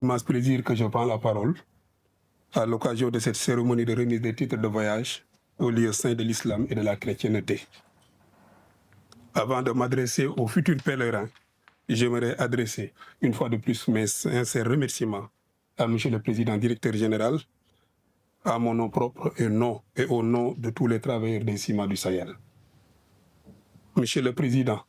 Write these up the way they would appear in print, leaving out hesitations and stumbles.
Immense plaisir que je prends la parole à l'occasion de cette cérémonie de remise des titres de voyage au lieu saint de l'islam et de la chrétienté. Avant de m'adresser aux futurs pèlerins, j'aimerais adresser une fois de plus mes sincères remerciements à Monsieur le Président Directeur Général, à mon nom propre et au nom de tous les travailleurs des ciments du Sahel. Monsieur le Président,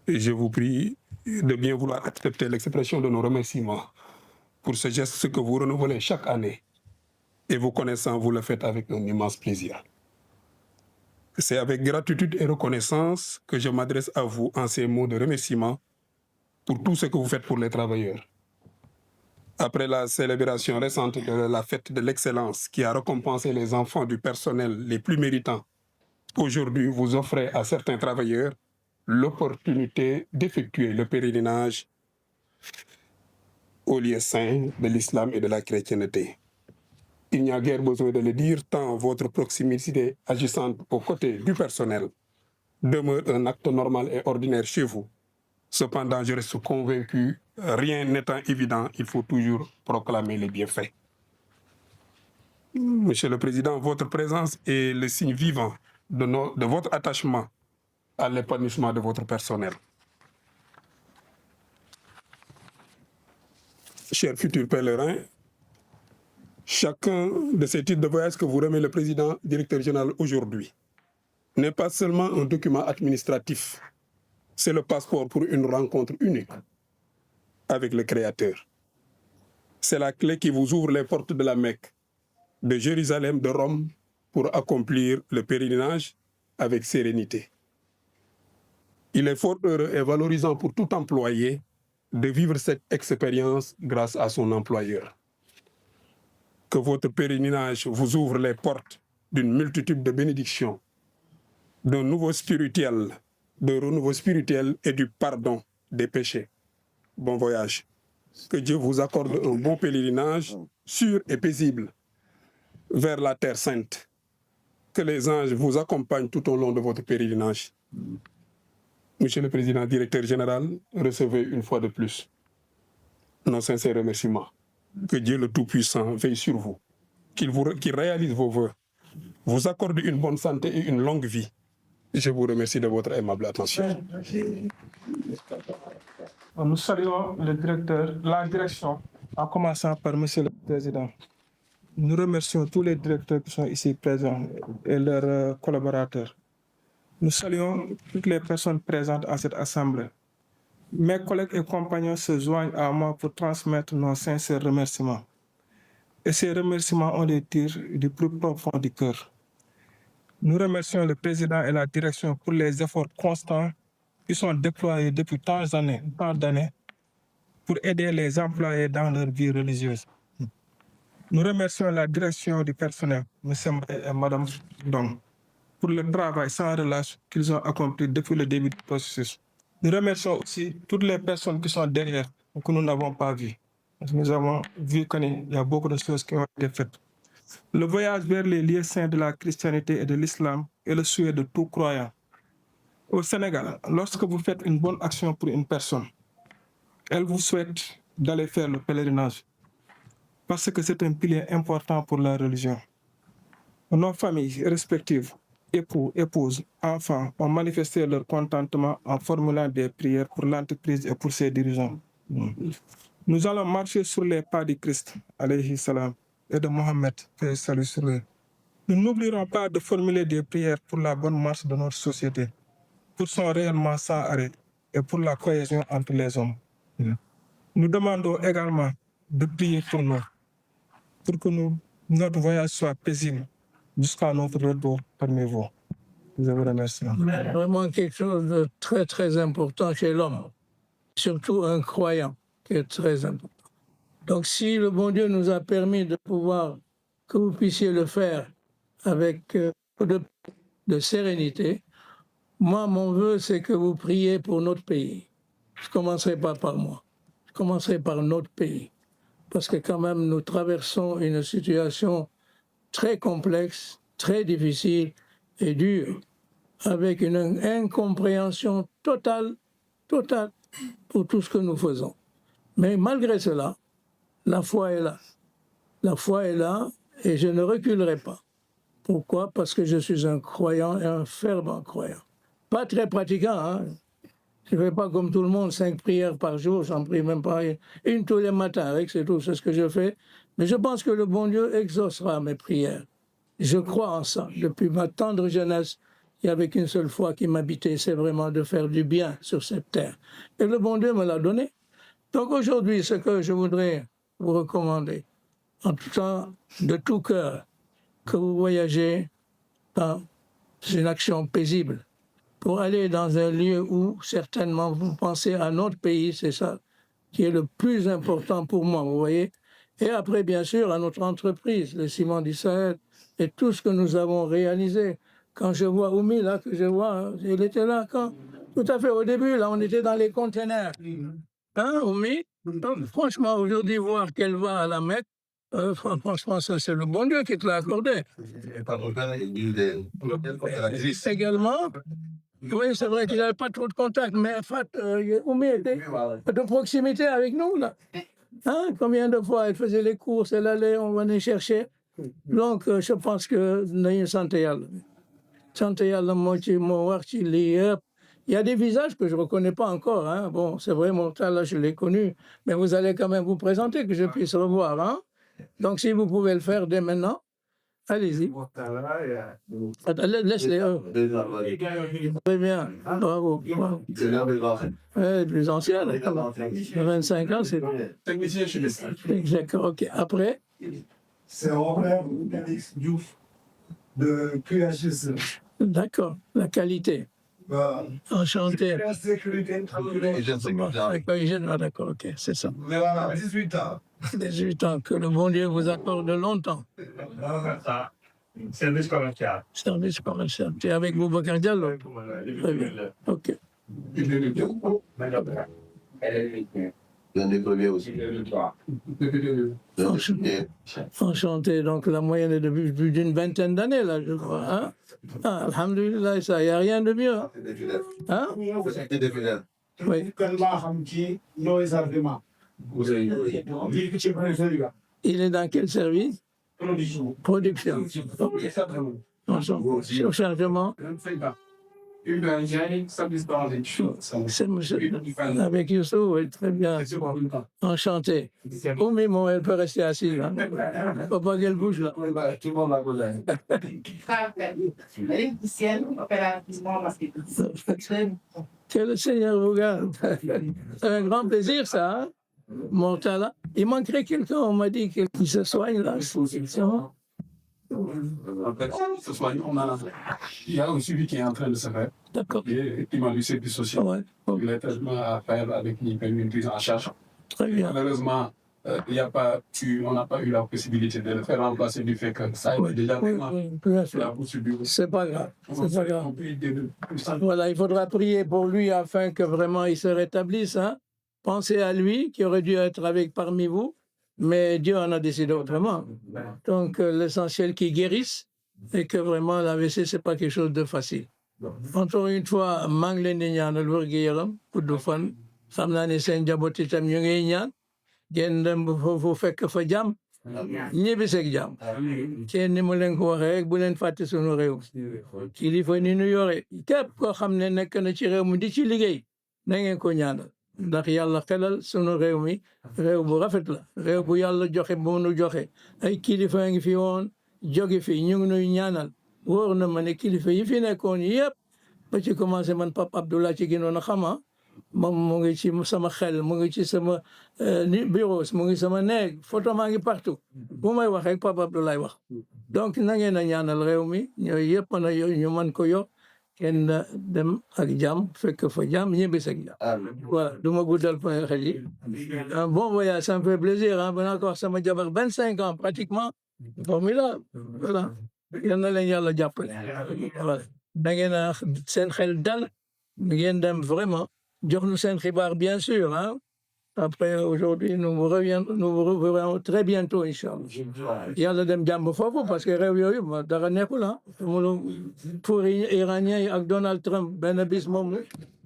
je vous prie de bien vouloir accepter l'expression de nos remerciements pour ce geste que vous renouvelez chaque année. Et vous connaissant, vous le faites avec un immense plaisir. C'est avec gratitude et reconnaissance que je m'adresse à vous en ces mots de remerciement pour tout ce que vous faites pour les travailleurs. Après la célébration récente de la fête de l'excellence qui a récompensé les enfants du personnel les plus méritants, aujourd'hui vous offrez à certains travailleurs l'opportunité d'effectuer le pèlerinage au lieu saint de l'islam et de la chrétienté. Il n'y a guère besoin de le dire, tant votre proximité agissante aux côtés du personnel demeure un acte normal et ordinaire chez vous. Cependant, je reste convaincu, rien n'étant évident, il faut toujours proclamer les bienfaits. Monsieur le Président, votre présence est le signe vivant de votre attachement à l'épanouissement de votre personnel. Chers futurs pèlerins, chacun de ces titres de voyage que vous remet le Président Directeur Général aujourd'hui n'est pas seulement un document administratif, c'est le passeport pour une rencontre unique avec le Créateur. C'est la clé qui vous ouvre les portes de la Mecque, de Jérusalem, de Rome, pour accomplir le pèlerinage avec sérénité. Il est fort heureux et valorisant pour tout employé de vivre cette expérience grâce à son employeur. Que votre pèlerinage vous ouvre les portes d'une multitude de bénédictions, de renouveau spirituel et du pardon des péchés. Bon voyage. Que Dieu vous accorde un bon pèlerinage sûr et paisible vers la Terre Sainte. Que les anges vous accompagnent tout au long de votre pèlerinage. Monsieur le Président Directeur Général, recevez une fois de plus nos sincères remerciements. Que Dieu le Tout-Puissant veille sur vous, qu'il réalise vos vœux, vous accorde une bonne santé et une longue vie. Je vous remercie de votre aimable attention. Nous saluons le directeur, la direction, en commençant par Monsieur le Président. Nous remercions tous les directeurs qui sont ici présents et leurs collaborateurs. Nous saluons toutes les personnes présentes à cette assemblée. Mes collègues et compagnons se joignent à moi pour transmettre nos sincères remerciements. Et ces remerciements, on les tire du plus profond du cœur. Nous remercions le Président et la direction pour les efforts constants qui sont déployés depuis tant d'années pour aider les employés dans leur vie religieuse. Nous remercions la direction du personnel, M. et Mme Dong, pour le travail sans relâche qu'ils ont accompli depuis le début du processus. Nous remercions aussi toutes les personnes qui sont derrière et que nous n'avons pas vues. Nous avons vu qu'il y a beaucoup de choses qui ont été faites. Le voyage vers les lieux saints de la chrétienté et de l'islam est le souhait de tout croyant. Au Sénégal, lorsque vous faites une bonne action pour une personne, elle vous souhaite d'aller faire le pèlerinage parce que c'est un pilier important pour la religion. Nos familles respectives, époux, épouses, enfants, ont manifesté leur contentement en formulant des prières pour l'entreprise et pour ses dirigeants. Nous allons marcher sur les pas du Christ, alayhi salam, et de Mohammed, paix et salut sur lui. Nous n'oublierons pas de formuler des prières pour la bonne marche de notre société, pour son rayonnement sans arrêt et pour la cohésion entre les hommes. Nous demandons également de prier pour nous, pour que notre voyage soit paisible jusqu'à notre retour parmi vous. Je vous remercie. Vraiment quelque chose de très très important chez l'homme, surtout un croyant qui est très important. Donc si le bon Dieu nous a permis de pouvoir, que vous puissiez le faire avec de sérénité, moi mon vœu c'est que vous priez pour notre pays. Je ne commencerai pas par moi, je commencerai par notre pays. Parce que quand même nous traversons une situation très complexe, très difficile et dure, avec une incompréhension totale pour tout ce que nous faisons. Mais malgré cela, La foi est là. La foi est là et je ne reculerai pas. Pourquoi? Parce que je suis un croyant et un fervent croyant. Pas très pratiquant, hein. Je ne fais pas comme tout le monde 5 prières par jour, j'en prie même pas une tous les matins, c'est tout, c'est ce que je fais. Mais je pense que le bon Dieu exaucera mes prières. Je crois en ça. Depuis ma tendre jeunesse, il n'y avait qu'une seule foi qui m'habitait, c'est vraiment de faire du bien sur cette terre. Et le bon Dieu me l'a donné. Donc aujourd'hui, ce que je voudrais vous recommander, en tout temps, de tout cœur, que vous voyagez dans une action paisible, pour aller dans un lieu où certainement vous pensez à notre pays, c'est ça qui est le plus important pour moi, vous voyez. Et après, bien sûr, à notre entreprise, le Ciment d'Israël, et tout ce que nous avons réalisé. Quand je vois Oumi, là, que je vois, il était là quand, tout à fait au début, là, on était dans les conteneurs. Hein, Oumi? Donc, franchement, aujourd'hui, voir qu'elle va à la Mecque, franchement, ça, c'est le bon Dieu qui te l'a accordé. Également, oui, c'est vrai qu'il n'avait pas trop de contact, mais Oumi était de proximité avec nous, là. Hein, combien de fois elle faisait les courses, elle allait, on venait chercher. Donc, je pense que nañu sant Yàlla. Sant Yàlla moo wax ci lii yëpp. Il y a des visages que je ne reconnais pas encore. Hein. Bon, c'est vrai, Mortala, je l'ai connu, mais vous allez quand même vous présenter, que je puisse revoir. Hein. Donc, si vous pouvez le faire dès maintenant, allez-y. Laisse-les. Très bien. Bravo. Ouais, plus ancien. 25 ans, c'est... D'accord, ok. Après? C'est Robert Félix Diouf de QHSE. D'accord, la qualité. Enchanté. La sécurité. D'accord, ok, c'est ça. 18 ans. 18 ans, que le bon Dieu vous accorde longtemps. Service commercial. Service commercial. Tu es avec Boubacar Diallo? Très bien, ok. L'un des premiers aussi. Enchanté. Donc la moyenne est de plus d'une vingtaine d'années, là, je crois. Hein? Ah, alhamdoulilah, ça, il n'y a rien de mieux. Hein? C'était des fidèles. Oui. Il est dans quel service? Production. Sur chargement. C'est monsieur. Avec Youssou, oui, très bien. Enchanté. Oumi, bon, elle peut rester assise. Hein. Faut pas qu'elle bouge là. Tout le monde la connaît. Que le Seigneur vous garde. C'est un grand plaisir, ça. Hein? Mortala. Il manquerait quelqu'un, on m'a dit, qu'il se soigne là. En fait, ce soir, il y a un suivi qui est en train de se faire. D'accord. Et il m'a dit c'est plus social. Ouais. Il a tellement à faire avec une prise en charge. Très bien. Malheureusement, on n'a pas eu la possibilité de le faire remplacer du fait que ça a été déjà la procédure. C'est pas grave. C'est pas grave. Voilà, il faudra prier pour lui afin que vraiment il se rétablisse. Hein? Pensez à lui qui aurait dû être parmi vous. Mais Dieu en a décidé autrement. Donc, l'essentiel qu'il guérisse et que vraiment l'AVC, ce n'est pas quelque chose de facile. Encore une fois, maa ngi leen di ñaanal wér-gu-yaram gudd fan xam naa ne seen njaboot itam ñu ngi ñaan ngeen dem foofu fekk fa jàmm ñibbi seeg jàmm kenn ni mu leen ko waxee rek bu leen fàtte sunu réew kilifa ni ñu yore képp koo xam ne nekk na ci réew mi di ci liggéey na ngeen ko ñaanal. ndax yàlla xelal sunu réew mi réew bu rafet la réew bu yàlla joxe bu nu joxe ay kilifa ngi fi woon jóge fi ñu ngi nuy ñaanal wóor na ma ne kilifa yi fi nekkoon yëpp ba ci commencé man Pape Abdoulaye ci gënoon a xama moom mu ngi ci sama xel mu ngi ci sama bureau mu ngi sama néeg photo maa ngi partout bu may wax rek Pape Abdoulaye wax donc na ngeen a ñaanal réew mi ñooyu yëpp na ñu mën ko yor kenn dem ak jàmm fekk fa jàmm ñibbi ak jàmm voilà du ma guddal fa xel yi un bon voyage ça me fait plaisir ah ba naa ko wax sama jabar 25 ans pratiquement formidable voilà yal na leen yàlla jàppale voilà da ngeen a seen xel dal ngeen dem vraiment jox nu seen xibaar bien sûr ah après aujourd'hui nous vous reverrons très bientôt inchallah yàlla dem jàmm foofu parce que réew yooyu dara nekkul ah pour iranien yi ak Donald Trump benn bis moom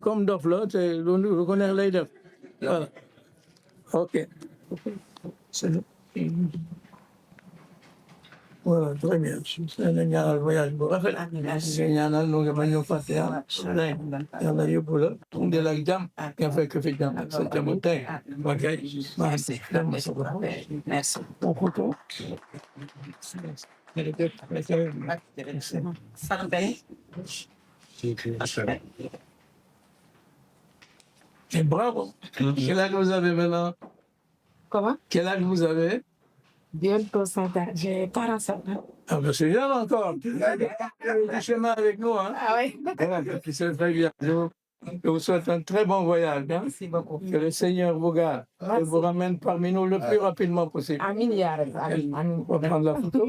comme dof la te lu ko neex lay def voilà ok Voilà, très bien. C'est un ñaanal voyage bu rafet. Nga ñaanal nu nga bañ a fàtte yàlla. Yàlla yóbbu la. Indil ak jàmm. Nga fekk fi jàmm ak sa jàmm tey. Ok. Merci. Merci. Bon photo. Et bravo. Quel âge vous avez maintenant? Comment? Quel âge vous avez? Bientôt 100 ans. J'ai 47 ans. Ah ben c'est jeune encore. Tu as du chemin avec nous, hein? Ah oui? C'est très bien. Je vous souhaite un très bon voyage. Hein? Merci beaucoup. Que le Seigneur vous garde et vous ramène parmi nous le plus rapidement possible. Amin, ya Rabbi. Amin. Amin. On va prendre la photo.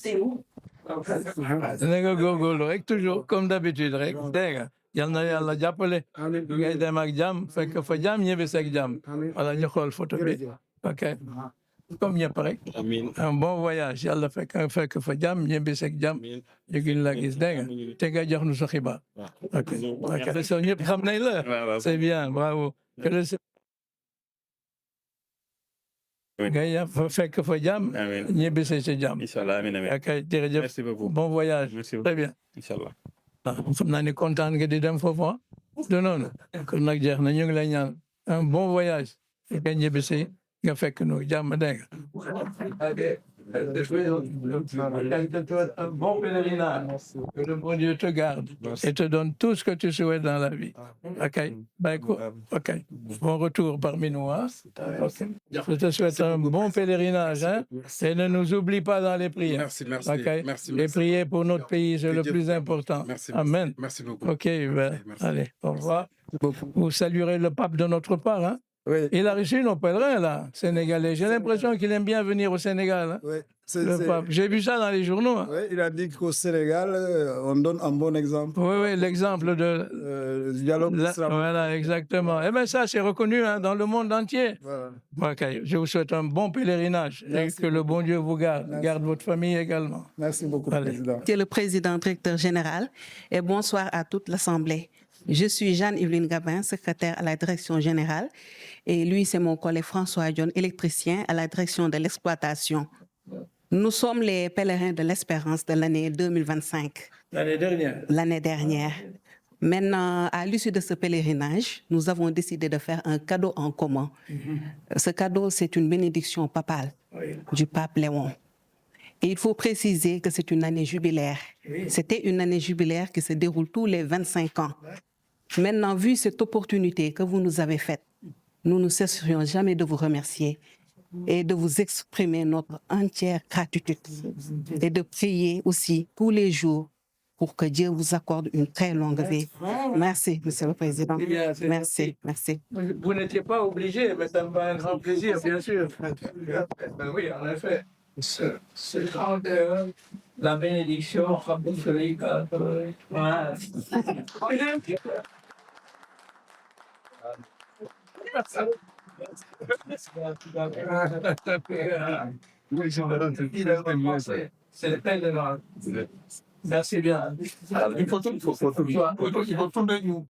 C'est où? Da nga góorgóorlu rek toujours comme d'habitude rek dégg nga yal na yàlla jàppale ngay dem ak jàmm fekk fa jàmm ñibbi seeg jàmm wala ñu xool photo bi ok comme ñëpp rek un bon voyage yàlla fekk fa jàmm ñibbi seeg jàmm ñu gën la gis dégg nga te nga jox nu sa xibaar ok ok so ñëpp xam nañ la c'est bien bravo nga fekk fa jàmm ñibbi seeg sa jàmm Inch'Allah, amiin amiin. ok jërëjëf Merci beaucoup. bon voyage Merci beaucoup. très bien Inch'Allah. xam naa ni kontaan nga di dem foofu ah du noonu kon nag jeex na ñu ngi lay ñaan un bon voyage nga ñibbisi nga fekk nu jàmm dégg nga. Un bon pèlerinage. Que le bon Dieu te garde et te donne tout ce que tu souhaites dans la vie. Ok. Bah, écoute, ok. Bon retour parmi nous. Hein? Okay. Je te souhaite un bon pèlerinage. Hein? Et ne nous oublie pas dans les prières. Merci, merci. Okay? Merci, Les merci. prières pour notre pays, c'est le plus important. Merci, Amen. merci beaucoup. Ok, ben, Merci. allez, au revoir. Vous saluerez le pape de notre part. Hein? Oui. Il a reçu nos pèlerins, là, sénégalais. J'ai l'impression qu'il aime bien venir au Sénégal. Hein? Oui, Le pape. J'ai vu ça dans les journaux. Hein? oui, il a dit qu'au Sénégal, on donne un bon exemple. Oui, oui, l'exemple de... Du dialogue Voilà, exactement. Eh bien, ça, c'est reconnu hein, dans le monde entier. Voilà. Ok, je vous souhaite un bon pèlerinage Merci et que le bon Dieu vous garde. Merci. Garde votre famille également. Merci beaucoup, Allez. Président. Monsieur le Président, directeur général, et bonsoir à toute l'Assemblée. Je suis Jeanne-Yveline Gabin, secrétaire à la direction générale, et lui, c'est mon collègue François John, électricien à la direction de l'exploitation. Nous sommes les pèlerins de l'espérance de l'année 2025. L'année dernière. L'année dernière. Maintenant, à l'issue de ce pèlerinage, nous avons décidé de faire un cadeau en commun. Ce cadeau, c'est une bénédiction papale du pape Léon. Et il faut préciser que c'est une année jubilaire. C'était une année jubilaire qui se déroule tous les 25 ans. Maintenant, vu cette opportunité que vous nous avez faite, nous ne cesserions jamais de vous remercier et de vous exprimer notre entière gratitude et de prier aussi tous les jours pour que Dieu vous accorde une très longue vie. Merci, Monsieur le Président. Merci, merci. Vous n'étiez pas obligé, mais ça me fait un grand plaisir, bien sûr. Ben oui, en effet. Ce grand cœur, la bénédiction, voilà. C'est le peine de l'ordre. Merci bien. Il faut tourner.